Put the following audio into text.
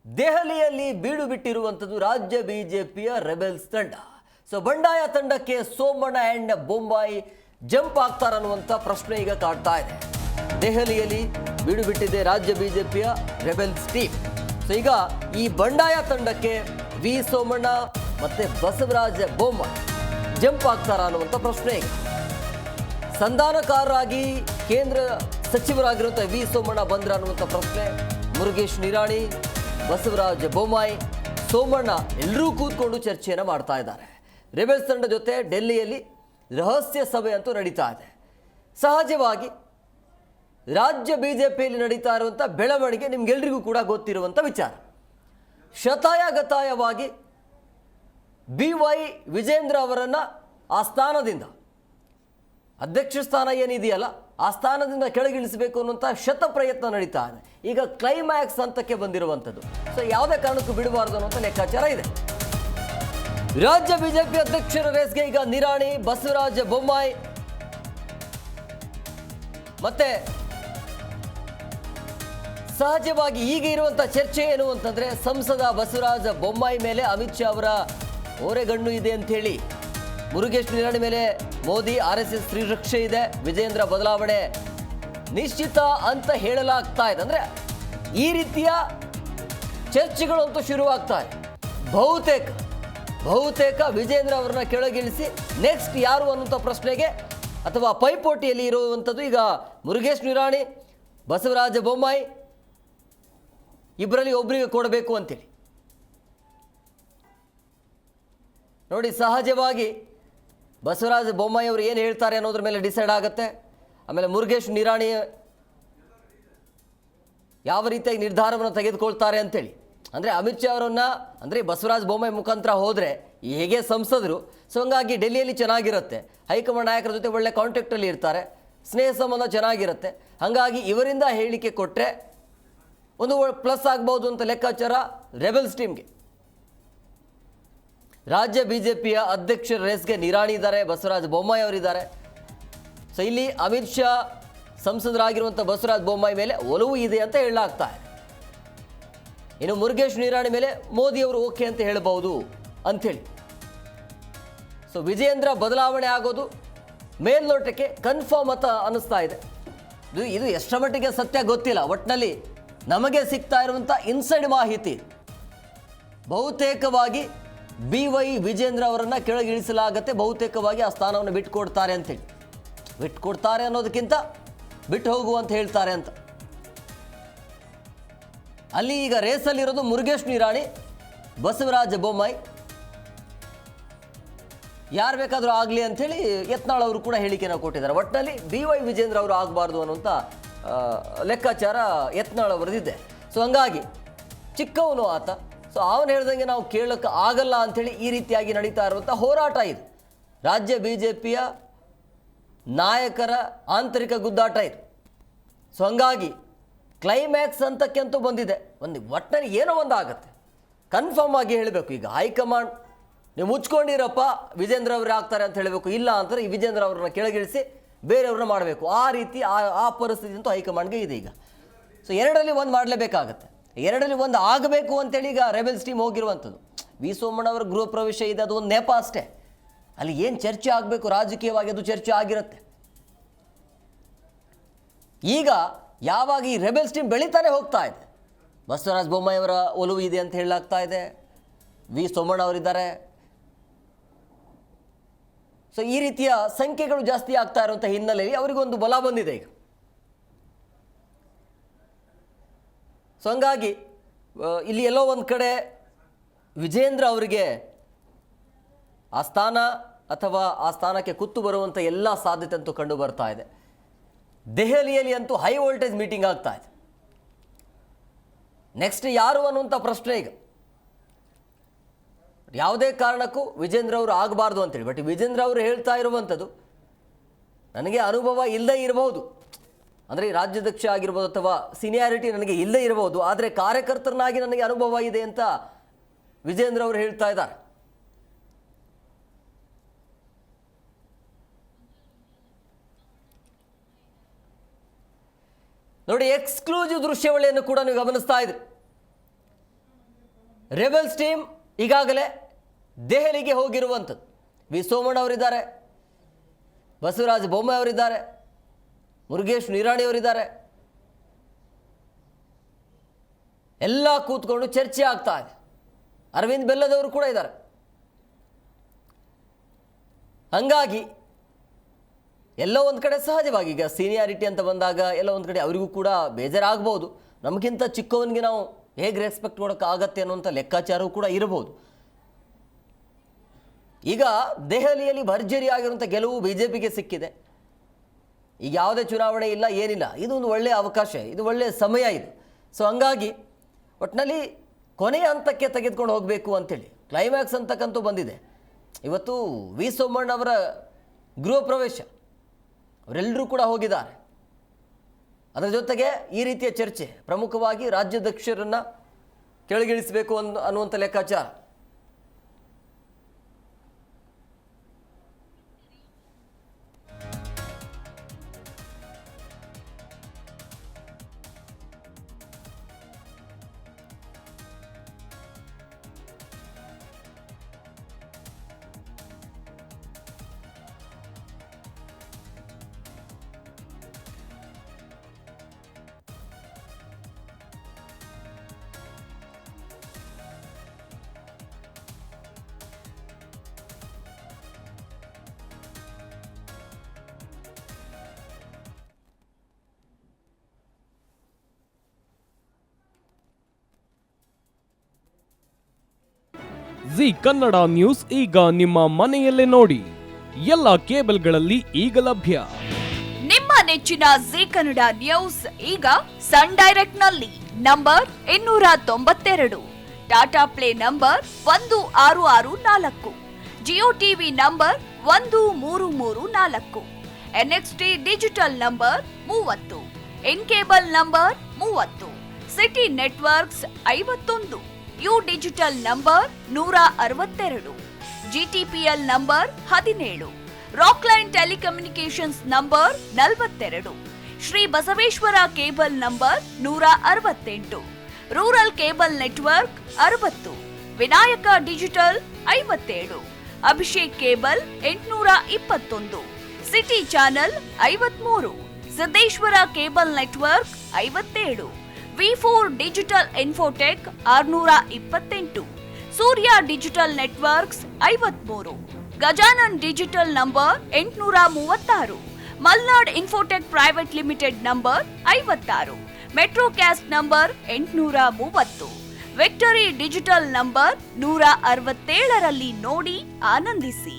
ದೆಹಲಿಯಲ್ಲಿ ಬೀಡು ಬಿಟ್ಟಿರುವಂಥದ್ದು ರಾಜ್ಯ ಬಿಜೆಪಿಯ ರೆಬೆಲ್ಸ್ ತಂಡ. ಸೊ ಬಂಡಾಯ ತಂಡಕ್ಕೆ ಸೋಮಣ್ಣ ಆ್ಯಂಡ್ ಬೊಂಬಾಯಿ ಜಂಪ್ ಆಗ್ತಾರನ್ನುವಂಥ ಪ್ರಶ್ನೆ ಈಗ ಕಾಡ್ತಾ ಇದೆ. ದೆಹಲಿಯಲ್ಲಿ ಬೀಡು ಬಿಟ್ಟಿದೆ ರಾಜ್ಯ ಬಿಜೆಪಿಯ ರೆಬೆಲ್ಸ್ ಟೀಮ್. ಸೊ ಈಗ ಈ ಬಂಡಾಯ ತಂಡಕ್ಕೆ ವಿ ಸೋಮಣ್ಣ ಮತ್ತೆ ಬಸವರಾಜ ಬೊಮ್ಮಾಯಿ ಜಂಪ್ ಆಗ್ತಾರ ಅನ್ನುವಂಥ ಪ್ರಶ್ನೆ ಈಗ. ಸಂಧಾನಕಾರರಾಗಿ ಕೇಂದ್ರ ಸಚಿವರಾಗಿರುವಂಥ ವಿ ಸೋಮಣ್ಣ ಬಂದ್ರ ಅನ್ನುವಂಥ ಪ್ರಶ್ನೆ. ಮುರುಗೇಶ್ ನಿರಾಣಿ, ಬಸವರಾಜ ಬೊಮ್ಮಾಯಿ, ಸೋಮಣ್ಣ ಎಲ್ಲರೂ ಕೂತ್ಕೊಂಡು ಚರ್ಚೆಯನ್ನು ಮಾಡ್ತಾ ಇದ್ದಾರೆ. ರೆಬೆಲ್ಸ್ ತಂಡ ಜೊತೆ ಡೆಲ್ಲಿಯಲ್ಲಿ ರಹಸ್ಯ ಸಭೆ ಅಂತೂ ನಡೀತಾ ಇದೆ. ಸಹಜವಾಗಿ ರಾಜ್ಯ ಬಿಜೆಪಿಯಲ್ಲಿ ನಡೀತಾ ಇರುವಂಥ ಬೆಳವಣಿಗೆ ನಿಮ್ಗೆಲ್ರಿಗೂ ಕೂಡ ಗೊತ್ತಿರುವಂಥ ವಿಚಾರ. ಶತಾಯಗತಾಯವಾಗಿ BY ವಿಜೇಂದ್ರ ಅವರನ್ನು ಆ ಸ್ಥಾನದಿಂದ, ಅಧ್ಯಕ್ಷ ಸ್ಥಾನ ಏನಿದೆಯಲ್ಲ ಆ ಸ್ಥಾನದಿಂದ ಕೆಳಗಿಳಿಸಬೇಕು ಅನ್ನುವಂಥ ಶತ ಪ್ರಯತ್ನ ನಡೀತಾ ಇದೆ. ಈಗ ಕ್ಲೈಮ್ಯಾಕ್ಸ್ ಹಂತಕ್ಕೆ ಬಂದಿರುವಂಥದ್ದು. ಸೊ ಯಾವುದೇ ಕಾರಣಕ್ಕೂ ಬಿಡಬಾರ್ದು ಅನ್ನುವಂಥ ಲೆಕ್ಕಾಚಾರ ಇದೆ. ರಾಜ್ಯ ಬಿಜೆಪಿ ಅಧ್ಯಕ್ಷರ ರೇಸ್ಗೆ ಈಗ ನಿರಾಣಿ, ಬಸವರಾಜ ಬೊಮ್ಮಾಯಿ ಮತ್ತೆ ಸಹಜವಾಗಿ ಈಗ ಇರುವಂಥ ಚರ್ಚೆ ಏನು ಅಂತಂದ್ರೆ, ಸಂಸದ ಬಸವರಾಜ ಬೊಮ್ಮಾಯಿ ಮೇಲೆ ಅಮಿತ್ ಶಾ ಅವರ ಓರೆಗಣ್ಣು ಇದೆ ಅಂತ ಹೇಳಿ, ಮುರುಗೇಶ್ ನಿರಾಣಿ ಮೇಲೆ ಮೋದಿ RSS ಶ್ರೀರಕ್ಷೆ ಇದೆ, ವಿಜೇಂದ್ರ ಬದಲಾವಣೆ ನಿಶ್ಚಿತ ಅಂತ ಹೇಳಲಾಗ್ತಾ ಇದೆ. ಅಂದ್ರೆ ಈ ರೀತಿಯ ಚರ್ಚೆಗಳಂತೂ ಶುರುವಾಗ್ತಾ ಇದೆ. ಬಹುತೇಕ ವಿಜೇಂದ್ರ ಅವರನ್ನ ಕೆಳಗಿಳಿಸಿ ನೆಕ್ಸ್ಟ್ ಯಾರು ಅನ್ನುವಂಥ ಪ್ರಶ್ನೆಗೆ ಅಥವಾ ಪೈಪೋಟಿಯಲ್ಲಿ ಇರುವಂಥದ್ದು ಈಗ ಮುರುಗೇಶ್ ನಿರಾಣಿ, ಬಸವರಾಜ ಬೊಮ್ಮಾಯಿ ಇಬ್ಬರಲ್ಲಿ ಒಬ್ಬರಿಗೆ ಕೊಡಬೇಕು ಅಂತೇಳಿ. ನೋಡಿ, ಸಹಜವಾಗಿ ಬಸವರಾಜ ಬೊಮ್ಮಾಯಿ ಅವರು ಏನು ಹೇಳ್ತಾರೆ ಅನ್ನೋದ್ರ ಮೇಲೆ ಡಿಸೈಡ್ ಆಗುತ್ತೆ. ಆಮೇಲೆ ಮುರುಗೇಶ್ ನಿರಾಣಿ ಯಾವ ರೀತಿಯಾಗಿ ನಿರ್ಧಾರವನ್ನು ತೆಗೆದುಕೊಳ್ತಾರೆ ಅಂತೇಳಿ. ಅಂದರೆ ಅಮಿತ್ ಶಾ ಅವರನ್ನು, ಅಂದರೆ ಬಸವರಾಜ ಬೊಮ್ಮಾಯಿ ಮುಖಾಂತರ ಹೋದರೆ ಹೇಗೆ ಸಂಸದರು, ಸೊ ಹಂಗಾಗಿ ಡೆಲ್ಲಿಯಲ್ಲಿ ಚೆನ್ನಾಗಿರುತ್ತೆ, ಹೈಕಮಾಂಡ್ ನಾಯಕರ ಜೊತೆ ಒಳ್ಳೆ ಕಾಂಟ್ಯಾಕ್ಟಲ್ಲಿ ಇರ್ತಾರೆ, ಸ್ನೇಹ ಸಂಬಂಧ ಚೆನ್ನಾಗಿರುತ್ತೆ. ಹಾಗಾಗಿ ಇವರಿಂದ ಹೇಳಿಕೆ ಕೊಟ್ಟರೆ ಒಂದು ಪ್ಲಸ್ ಆಗ್ಬೋದು ಅಂತ ಲೆಕ್ಕಾಚಾರ ರೆಬೆಲ್ಸ್ ಟೀಮ್ಗೆ. ರಾಜ್ಯ ಬಿಜೆಪಿಯ ಅಧ್ಯಕ್ಷರ ರೇಸ್ಗೆ ನಿರಾಣಿ ಇದ್ದಾರೆ, ಬಸವರಾಜ ಬೊಮ್ಮಾಯಿ ಅವರಿದ್ದಾರೆ. ಸೊ ಇಲ್ಲಿ ಅಮಿತ್ ಶಾ ಸಂಸದರಾಗಿರುವಂಥ ಬಸವರಾಜ ಬೊಮ್ಮಾಯಿ ಮೇಲೆ ಒಲವು ಇದೆ ಅಂತ ಹೇಳಲಾಗ್ತಾ ಇದೆ. ಇನ್ನು ಮುರುಗೇಶ್ ನಿರಾಣಿ ಮೇಲೆ ಮೋದಿ ಅವರು ಓಕೆ ಅಂತ ಹೇಳಬಹುದು ಅಂಥೇಳಿ. ಸೊ ವಿಜೇಂದ್ರ ಬದಲಾವಣೆ ಆಗೋದು ಮೇಲ್ನೋಟಕ್ಕೆ ಕನ್ಫರ್ಮ್ ಅಂತ ಅನ್ನಿಸ್ತಾ ಇದೆ. ಇದು ಎಷ್ಟರ ಮಟ್ಟಿಗೆ ಸತ್ಯ ಗೊತ್ತಿಲ್ಲ. ಒಟ್ಟಿನಲ್ಲಿ ನಮಗೆ ಸಿಗ್ತಾ ಇರುವಂಥ ಇನ್ಸೈಡ್ ಮಾಹಿತಿ ಬಹುತೇಕವಾಗಿ BY ವಿಜೇಂದ್ರ ಅವರನ್ನು ಕೆಳಗಿಳಿಸಲಾಗತ್ತೆ. ಬಹುತೇಕವಾಗಿ ಆ ಸ್ಥಾನವನ್ನು ಬಿಟ್ಟುಕೊಡ್ತಾರೆ ಅಂತೇಳಿ. ಬಿಟ್ಟುಕೊಡ್ತಾರೆ ಅನ್ನೋದಕ್ಕಿಂತ ಬಿಟ್ಟು ಹೋಗು ಅಂತ ಹೇಳ್ತಾರೆ ಅಂತ. ಅಲ್ಲಿ ಈಗ ರೇಸಲ್ಲಿರೋದು ಮುರುಗೇಶ್ ನಿರಾಣಿ, ಬಸವರಾಜ ಬೊಮ್ಮಾಯಿ. ಯಾರು ಬೇಕಾದರೂ ಆಗಲಿ ಅಂಥೇಳಿ ಯತ್ನಾಳ್ ಅವರು ಕೂಡ ಹೇಳಿಕೆಯನ್ನು ಕೊಟ್ಟಿದ್ದಾರೆ. ಒಟ್ಟಿನಲ್ಲಿ BY ವಿಜೇಂದ್ರ ಅವರು ಆಗಬಾರ್ದು ಅನ್ನುವಂಥ ಲೆಕ್ಕಾಚಾರ ಯತ್ನಾಳ್ ಅವರದಿದೆ. ಸೊ ಹಂಗಾಗಿ ಚಿಕ್ಕವನು ಆತ, ಸೊ ಅವನು ಹೇಳ್ದಂಗೆ ನಾವು ಕೇಳಕ್ಕೆ ಆಗಲ್ಲ ಅಂಥೇಳಿ ಈ ರೀತಿಯಾಗಿ ನಡೀತಾ ಇರುವಂಥ ಹೋರಾಟ ಇದು. ರಾಜ್ಯ ಬಿಜೆಪಿಯ ನಾಯಕರ ಆಂತರಿಕ ಗುದ್ದಾಟ ಇದು. ಸೊ ಹಂಗಾಗಿ ಕ್ಲೈಮ್ಯಾಕ್ಸ್ ಹಂತಕ್ಕೆ ಅಂತೂ ಬಂದಿದೆ. ಒಟ್ಟಿನಲ್ಲಿ ಏನೋ ಒಂದು ಆಗುತ್ತೆ, ಕನ್ಫರ್ಮ್ ಆಗಿ ಹೇಳಬೇಕು. ಈಗ ಹೈಕಮಾಂಡ್ ನೀವು ಮುಚ್ಕೊಂಡಿರಪ್ಪ ವಿಜೇಂದ್ರ ಅವರು ಆಗ್ತಾರೆ ಅಂತ ಹೇಳಬೇಕು, ಇಲ್ಲ ಅಂತಾರೆ ಈ ವಿಜೇಂದ್ರ ಅವ್ರನ್ನ ಕೆಳಗಿಳಿಸಿ ಬೇರೆಯವ್ರನ್ನ ಮಾಡಬೇಕು. ಆ ರೀತಿ ಆ ಪರಿಸ್ಥಿತಿ ಅಂತೂ ಹೈಕಮಾಂಡ್ಗೆ ಇದೆ ಈಗ. ಸೊ ಎರಡರಲ್ಲಿ ಒಂದು ಮಾಡಲೇಬೇಕಾಗತ್ತೆ. ಎರಡರಲ್ಲಿ ಒಂದು ಆಗಬೇಕು ಅಂತೇಳಿ ಈಗ ರೆಬೆಲ್ಸ್ ಟೀಮ್ ಹೋಗಿರುವಂಥದ್ದು. ವಿ ಸೋಮಣ್ಣ ಅವರ ಗೃಹ ಪ್ರವೇಶ ಇದೆ, ಅದು ಒಂದು ನೆಪ ಅಷ್ಟೇ. ಅಲ್ಲಿ ಏನು ಚರ್ಚೆ ಆಗಬೇಕು ರಾಜಕೀಯವಾಗಿ ಅದು ಚರ್ಚೆ ಆಗಿರುತ್ತೆ. ಈಗ ಯಾವಾಗ ಈ ರೆಬೆಲ್ಸ್ ಟೀಮ್ ಬೆಳೀತಾನೆ ಹೋಗ್ತಾ ಇದೆ, ಬಸವರಾಜ ಬೊಮ್ಮಾಯಿ ಅವರ ಒಲವು ಇದೆ ಅಂತ ಹೇಳಲಾಗ್ತಾ ಇದೆ, ವಿ ಸೋಮಣ್ಣ ಅವರಿದ್ದಾರೆ. ಸೊ ಈ ರೀತಿಯ ಸಂಖ್ಯೆಗಳು ಜಾಸ್ತಿ ಆಗ್ತಾ ಇರುವಂಥ ಹಿನ್ನೆಲೆಯಲ್ಲಿ ಅವರಿಗೊಂದು ಬಲ ಬಂದಿದೆ ಈಗ. ಸೊ ಹಂಗಾಗಿ ಇಲ್ಲಿ ಎಲ್ಲೋ ಒಂದು ಕಡೆ ವಿಜೇಂದ್ರ ಅವರಿಗೆ ಆ ಸ್ಥಾನ ಅಥವಾ ಆ ಸ್ಥಾನಕ್ಕೆ ಕುತ್ತು ಬರುವಂಥ ಎಲ್ಲ ಸಾಧ್ಯತೆ ಅಂತೂ ಕಂಡು ಬರ್ತಾ ಇದೆ. ದೆಹಲಿಯಲ್ಲಿ ಅಂತೂ ಹೈ ವೋಲ್ಟೇಜ್ ಮೀಟಿಂಗ್ ಆಗ್ತಾ ಇದೆ. ನೆಕ್ಸ್ಟ್ ಯಾರು ಅನ್ನುವಂಥ ಪ್ರಶ್ನೆ ಈಗ. ಯಾವುದೇ ಕಾರಣಕ್ಕೂ ವಿಜೇಂದ್ರ ಅವರು ಆಗಬಾರ್ದು ಅಂತೇಳಿ. ಬಟ್ ವಿಜೇಂದ್ರ ಅವರು ಹೇಳ್ತಾ ಇರುವಂಥದ್ದು, ನನಗೆ ಅನುಭವ ಇಲ್ಲದೇ ಇರಬಹುದು, ಅಂದರೆ ರಾಜ್ಯಾಧ್ಯಕ್ಷ ಆಗಿರ್ಬೋದು ಅಥವಾ ಸೀನಿಯಾರಿಟಿ ನನಗೆ ಇಲ್ಲದೇ ಇರಬಹುದು, ಆದರೆ ಕಾರ್ಯಕರ್ತರನ್ನಾಗಿ ನನಗೆ ಅನುಭವ ಇದೆ ಅಂತ ವಿಜೇಂದ್ರ ಅವರು ಹೇಳ್ತಾ ಇದ್ದಾರೆ. ನೋಡಿ, ಎಕ್ಸ್ಕ್ಲೂಸಿವ್ ದೃಶ್ಯಾವಳಿಯನ್ನು ಕೂಡ ನೀವು ಗಮನಿಸ್ತಾ ಇದ್ರಿ. ರೆಬೆಲ್ಸ್ ಟೀಮ್ ಈಗಾಗಲೇ ದೆಹಲಿಗೆ ಹೋಗಿರುವಂಥದ್ದು. ವಿ ಸೋಮಣ್ಣ ಅವರಿದ್ದಾರೆ, ಬಸವರಾಜ ಬೊಮ್ಮಾಯಿ ಅವರಿದ್ದಾರೆ, ಮುರುಗೇಶ್ ನಿರಾಣಿ ಅವರಿದ್ದಾರೆ. ಎಲ್ಲ ಕೂತ್ಕೊಂಡು ಚರ್ಚೆ ಆಗ್ತಾ ಇದೆ. ಅರವಿಂದ್ ಬೆಲ್ಲದವರು ಕೂಡ ಇದ್ದಾರೆ. ಹಂಗಾಗಿ ಎಲ್ಲೋ ಒಂದು ಕಡೆ ಸಹಜವಾಗಿ ಈಗ ಸೀನಿಯಾರಿಟಿ ಅಂತ ಬಂದಾಗ ಎಲ್ಲೋ ಒಂದು ಕಡೆ ಅವರಿಗೂ ಕೂಡ ಬೇಜಾರಾಗ್ಬೋದು. ನಮಗಿಂತ ಚಿಕ್ಕವನಿಗೆ ನಾವು ಹೇಗೆ ರೆಸ್ಪೆಕ್ಟ್ ಕೊಡೋಕ್ಕಾಗತ್ತೆ ಅನ್ನೋಂಥ ಲೆಕ್ಕಾಚಾರವೂ ಕೂಡ ಇರಬಹುದು. ಈಗ ದೆಹಲಿಯಲ್ಲಿ ಭರ್ಜರಿ ಆಗಿರುವಂಥ ಗೆಲುವು BJPಗೆ ಸಿಕ್ಕಿದೆ. ಈಗ ಯಾವುದೇ ಚುನಾವಣೆ ಇಲ್ಲ, ಏನಿಲ್ಲ. ಇದು ಒಂದು ಒಳ್ಳೆಯ ಅವಕಾಶ, ಇದು ಒಳ್ಳೆಯ ಸಮಯ ಇದು. ಸೊ ಹಂಗಾಗಿ ಒಟ್ಟಿನಲ್ಲಿ ಕೊನೆಯ ಹಂತಕ್ಕೆ ತೆಗೆದುಕೊಂಡು ಹೋಗಬೇಕು ಅಂಥೇಳಿ ಕ್ಲೈಮ್ಯಾಕ್ಸ್ ಅಂತಕ್ಕಂತೂ ಬಂದಿದೆ. ಇವತ್ತು ವಿ ಸೋಮಣ್ಣ ಅವರ ಗೃಹ ಪ್ರವೇಶ, ಅವರೆಲ್ಲರೂ ಕೂಡ ಹೋಗಿದ್ದಾರೆ. ಅದರ ಜೊತೆಗೆ ಈ ರೀತಿಯ ಚರ್ಚೆ, ಪ್ರಮುಖವಾಗಿ ರಾಜ್ಯಾಧ್ಯಕ್ಷರನ್ನು ಕೆಳಗಿಳಿಸಬೇಕು ಅನ್ನುವಂಥ ಲೆಕ್ಕಾಚಾರ. ಜಿ ಕನ್ನಡ ನ್ಯೂಸ್ ಈಗ ನಿಮ್ಮ ಮನೆಯಲ್ಲೇ ನೋಡಿ. ಎಲ್ಲ ಕೇಬಲ್ಗಳಲ್ಲಿ ಈಗ ಲಭ್ಯ. ನಿಮ್ಮ ನೆಚ್ಚಿನ ಜಿ ಕನ್ನಡ ನ್ಯೂಸ್ ಈಗ ಸನ್ ಡೈರೆಕ್ಟ್ ನಲ್ಲಿ number 292, Tata play number 1664, Jio TV number 1334, NXT digital number 30, in cable number 30, city networks 51, U digital number 162, GTPL number 17, Rockline telecommunications number 42, Shri Basaveshwara cable number 168, rural cable network 60, Vinayaka digital 57, Abhishek cable 821, city channel 53, Siddeshwara cable network 57, V4 digital Infotech 628, Surya digital networks 53, Gajanan digital number 836, Malnad infotech private limited number 56, Metrocast number 830, victory digital number 167ರಲ್ಲಿ ನೋಡಿ ಆನಂದಿಸಿ.